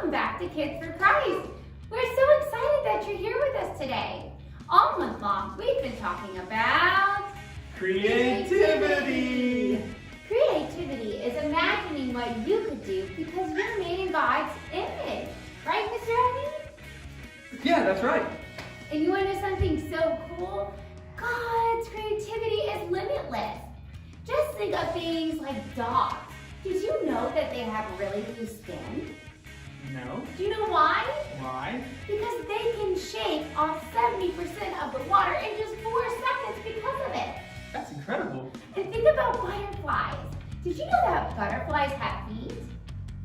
welcome back to Kids for Christ. We're so excited that you're here with us today. All month long, we've been talking about creativity. Creativity is imagining what you could do because you're made in God's image. Right, Mr. Eddie? Yeah, that's right. And you want to know something so cool? God's creativity is limitless. Just think of things like dogs. Did you know that they have really loose skin? No. Do you know why? Why? Because they can shake off 70% of the water in just 4 seconds because of it. That's incredible. And think about butterflies. Did you know that butterflies have feet?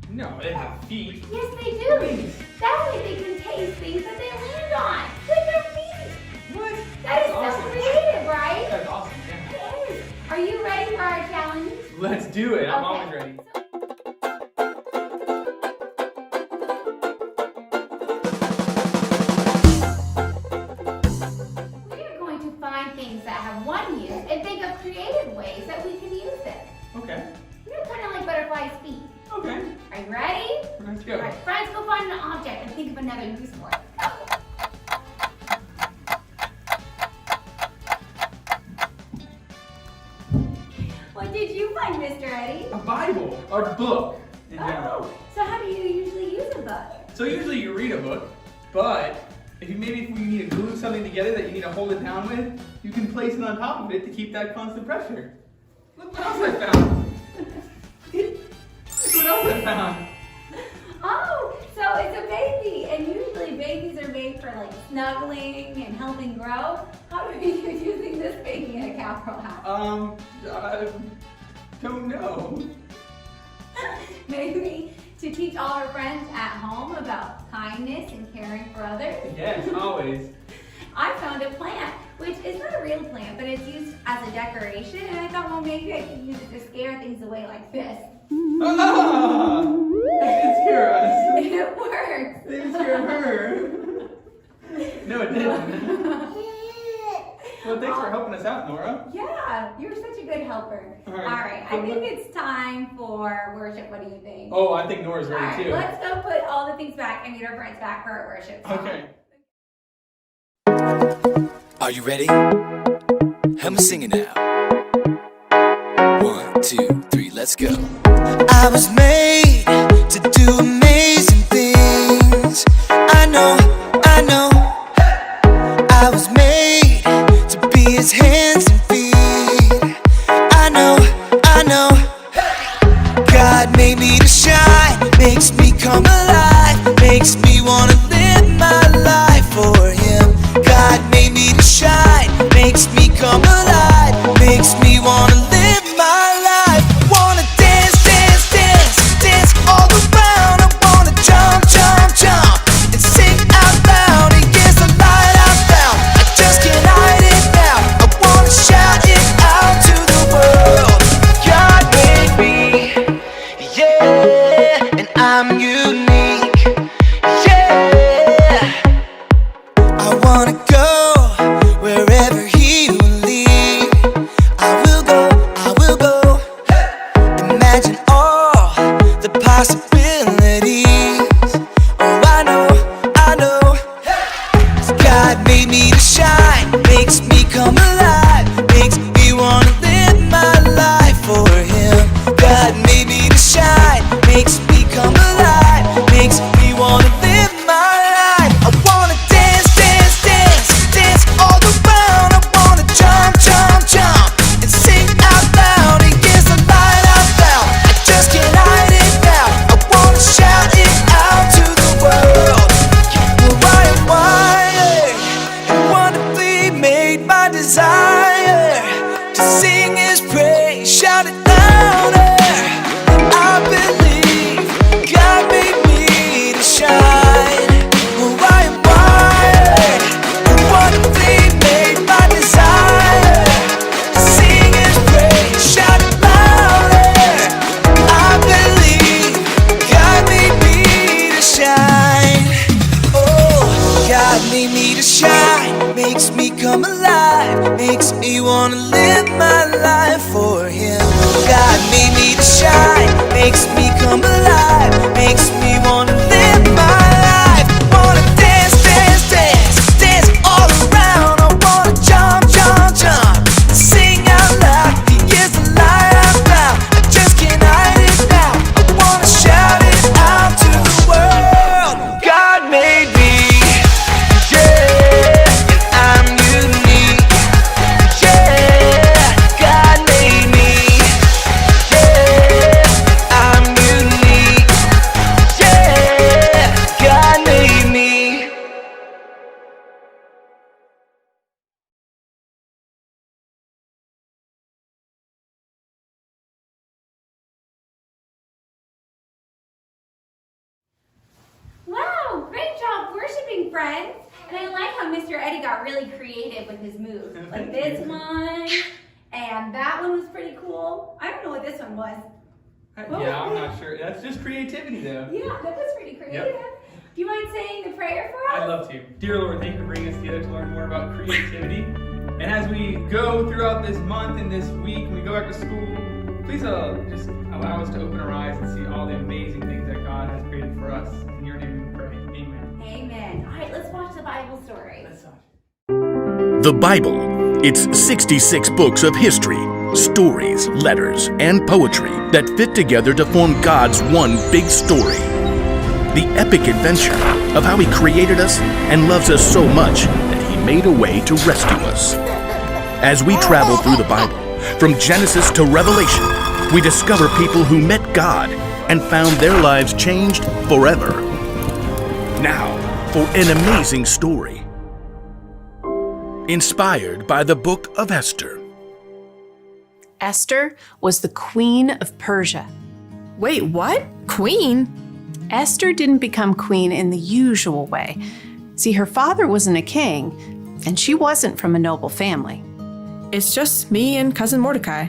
No, they have feet. Yes, they do. Wings. That way they can taste things that they land on with their feet. What? That is That's so awesome. creative, right? That's awesome, yeah. It is. Are you ready for our challenge? Let's do it. I'm Okay. always ready. We are going to find things that have one use and think of creative ways that we can use them. Okay. They're kind of like butterflies' feet. Okay. Are you ready? Let's All go. right, friends, go find an object and think of another use for it. Go. What did you find, Mr. Eddie? A Bible or book in general. Oh, so how do you usually use a book? So usually you read a book, but if you need to glue something together that you need to hold it down with, you can place it on top of it to keep that constant pressure. Look what else I found. Look what else I found. Oh, so it's a baby, and usually babies are made for like snuggling and helping grow. How are you using this baby in a cowgirl house? I don't know. Maybe to teach all our friends at home about kindness and caring for others. Yes, always. I found a plant, which is not a real plant, but it's used as a decoration, and I thought, well, maybe I could use it to scare things away like this. Ah! It scare us. It works. It scare her. No, it didn't. Well, thanks for helping us out, Nora. Yeah, you're such a good helper. All All right. right, I think it's time for worship. What do you think? Oh, I think Nora's All ready right, too. let's go put all the things back and meet our friends back for our worship song. Okay. Are you ready? Help me sing it now. 1, 2, 3, let's go. I was made to do amazing things. I know. I was made to be his hands and feet. I know. God made me to shine, makes me come alive, makes me wanna live my life for him. God made me to shine, makes me come alive, makes me wanna live my life. Wanna dance, dance, dance, dance all around. I wanna jump, jump, jump and sing out loud. And yes, the light I found, I just can't hide it now. I wanna shout it out to the world. God made me, yeah, and I'm unique, yeah. I wanna go wherever he will lead. I will go. Imagine all the possibilities. Oh, I know. God made me to shine, makes me come alive, makes me wanna live my life for him. God made me to shine, makes me come alive, makes me wanna live my life. I wanna dance, dance, dance, dance all around. I wanna jump, jump, jump and sing out loud. And yes, the light I found, I just can't hide it now. I friends. And I like how Mr. Eddie got really creative with his moves. Like this one, and that one was pretty cool. I don't know what this one was. Yeah, I'm not sure. That's just creativity, though. Yeah, that was pretty creative. Yep. Do you mind saying the prayer for us? I'd love to. Dear Lord, thank you for bringing us together to learn more about creativity. And as we go throughout this month and this week, and we go back to school, please just allow us to open our eyes and see all the amazing things that God has created for us. In your name we pray. Amen. Amen. All right, let's watch the Bible story. Let's watch. The Bible. It's 66 books of history, stories, letters, and poetry that fit together to form God's one big story. The epic adventure of how He created us and loves us so much that He made a way to rescue us. As we travel through the Bible, from Genesis to Revelation, we discover people who met God and found their lives changed forever. Now, for an amazing story. Inspired by the Book of Esther. Esther was the queen of Persia. Wait, what? Queen? Esther didn't become queen in the usual way. See, her father wasn't a king, and she wasn't from a noble family. It's just me and cousin Mordecai.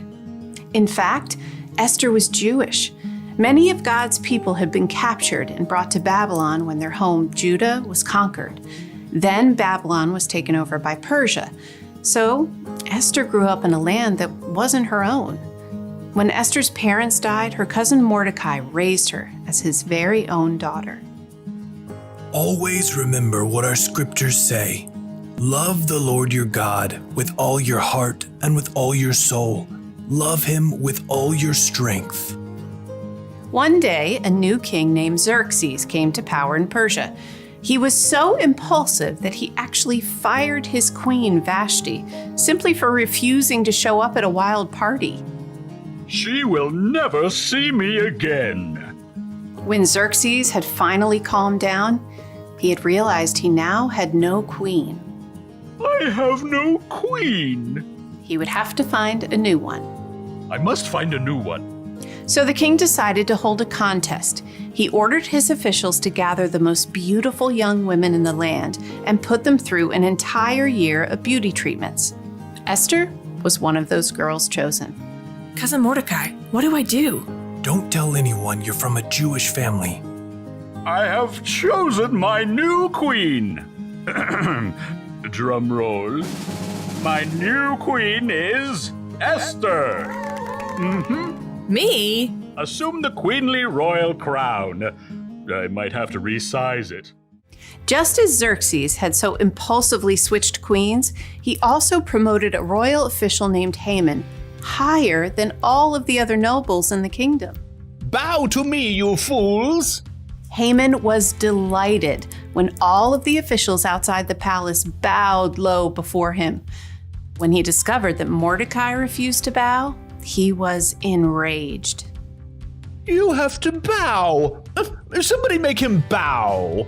In fact, Esther was Jewish. Many of God's people had been captured and brought to Babylon when their home, Judah, was conquered. Then Babylon was taken over by Persia. So Esther grew up in a land that wasn't her own. When Esther's parents died, her cousin Mordecai raised her as his very own daughter. Always remember what our scriptures say. Love the Lord your God with all your heart and with all your soul. Love Him with all your strength. One day, a new king named Xerxes came to power in Persia. He was so impulsive that he actually fired his queen Vashti simply for refusing to show up at a wild party. She will never see me again. When Xerxes had finally calmed down, he had realized he now had no queen. I have no queen. He would have to find a new one. I must find a new one. So the king decided to hold a contest. He ordered his officials to gather the most beautiful young women in the land and put them through an entire year of beauty treatments. Esther was one of those girls chosen. Cousin Mordecai, what do I do? Don't tell anyone you're from a Jewish family. I have chosen my new queen. Drum roll. My new queen is Esther. Me? Assume the queenly royal crown. I might have to resize it. Just as Xerxes had so impulsively switched queens, he also promoted a royal official named Haman higher than all of the other nobles in the kingdom. Bow to me, you fools! Haman was delighted when all of the officials outside the palace bowed low before him. When he discovered that Mordecai refused to bow, he was enraged. You have to bow! Somebody make him bow!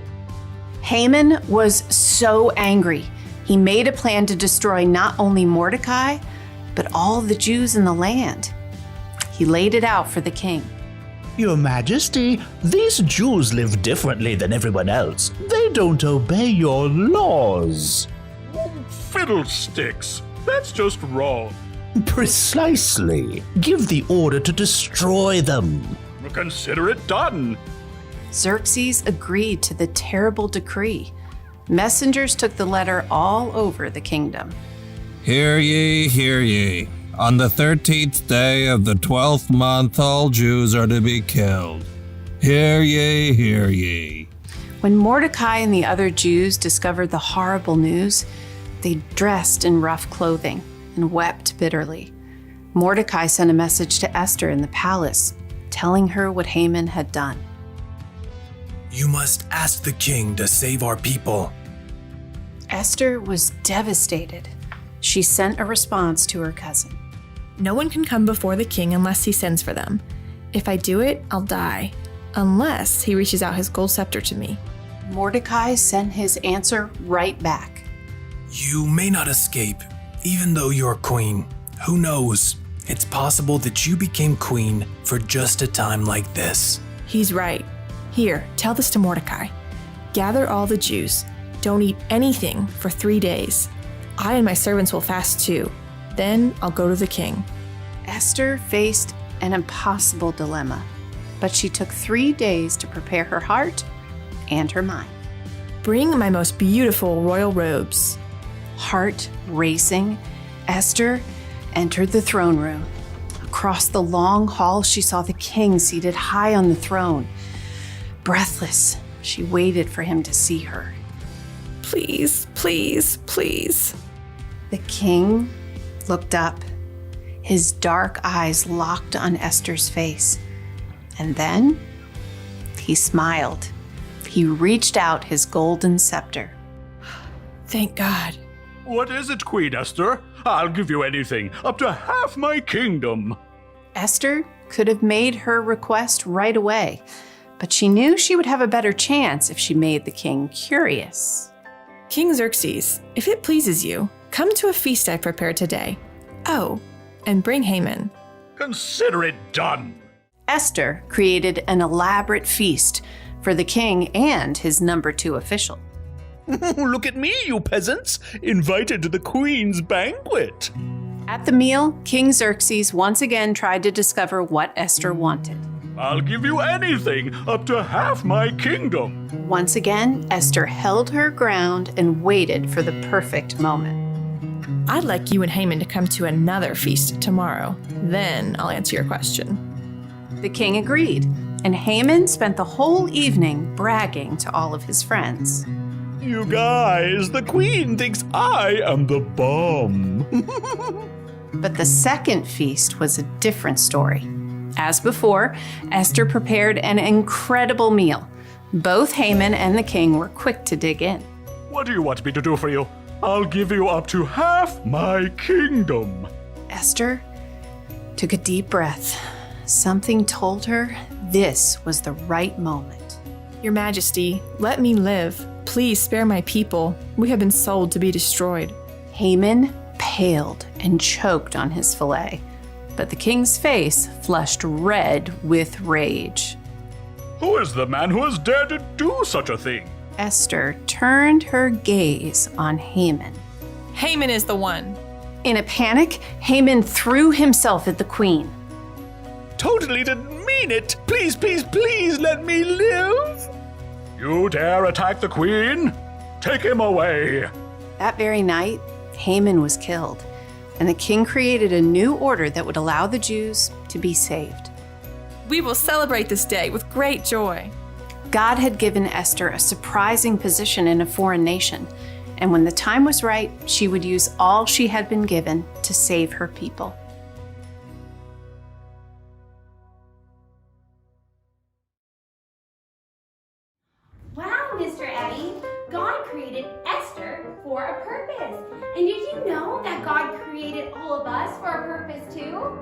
Haman was so angry. He made a plan to destroy not only Mordecai, but all the Jews in the land. He laid it out for the king. Your Majesty, these Jews live differently than everyone else. They don't obey your laws. Fiddlesticks! That's just wrong. Precisely. Give the order to destroy them. Consider it done. Xerxes agreed to the terrible decree. Messengers took the letter all over the kingdom. Hear ye, hear ye. On the 13th day of the 12th month, all Jews are to be killed. Hear ye, hear ye. When Mordecai and the other Jews discovered the horrible news, they dressed in rough clothing and wept bitterly. Mordecai sent a message to Esther in the palace, telling her what Haman had done. You must ask the king to save our people. Esther was devastated. She sent a response to her cousin. No one can come before the king unless he sends for them. If I do it, I'll die, unless he reaches out his gold scepter to me. Mordecai sent his answer right back. You may not escape, even though you're queen. Who knows? It's possible that you became queen for just a time like this. He's right. Here, tell this to Mordecai. Gather all the Jews. Don't eat anything for 3 days. I and my servants will fast too. Then I'll go to the king." Esther faced an impossible dilemma, but she took 3 days to prepare her heart and her mind. "Bring my most beautiful royal robes." Heart racing, Esther entered the throne room. Across the long hall, she saw the king seated high on the throne. Breathless, she waited for him to see her. "Please, please, please." The king looked up, his dark eyes locked on Esther's face. And then he smiled. He reached out his golden scepter. "Thank God." What is it, Queen Esther? I'll give you anything, up to half my kingdom. Esther could have made her request right away, but she knew she would have a better chance if she made the king curious. "King Xerxes, if it pleases you, come to a feast I prepared today. Oh, and bring Haman." Consider it done. Esther created an elaborate feast for the king and his number 2 official. Look at me, you peasants, invited to the queen's banquet. At the meal, King Xerxes once again tried to discover what Esther wanted. I'll give you anything, up to half my kingdom. Once again, Esther held her ground and waited for the perfect moment. "I'd like you and Haman to come to another feast tomorrow. Then I'll answer your question." The king agreed, and Haman spent the whole evening bragging to all of his friends. You guys, the queen thinks I am the bomb. But the second feast was a different story. As before, Esther prepared an incredible meal. Both Haman and the king were quick to dig in. What do you want me to do for you? I'll give you up to half my kingdom. Esther took a deep breath. Something told her this was the right moment. "Your Majesty, let me live. Please spare my people. We have been sold to be destroyed." Haman paled and choked on his fillet, but the king's face flushed red with rage. Who is the man who has dared to do such a thing? Esther turned her gaze on Haman. "Haman is the one." In a panic, Haman threw himself at the queen. Totally didn't mean it. Please, please, please let me live. You dare attack the queen? Take him away. That very night, Haman was killed, and the king created a new order that would allow the Jews to be saved. "We will celebrate this day with great joy." God had given Esther a surprising position in a foreign nation, and when the time was right, she would use all she had been given to save her people. Wow, Mr. Eddie, God created Esther for a purpose. And did you know that God created all of us for a purpose too?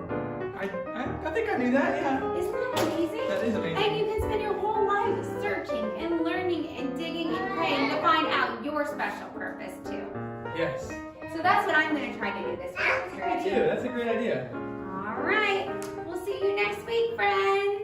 I think I knew that, yeah. Isn't that amazing? That is amazing. And you can spend your whole life searching and learning and digging and praying to find out your special purpose too. Yes. So that's what I'm going to try to do this week, Mr. Me Eddie. too. That's a great idea. All right. We'll see you next week, friends.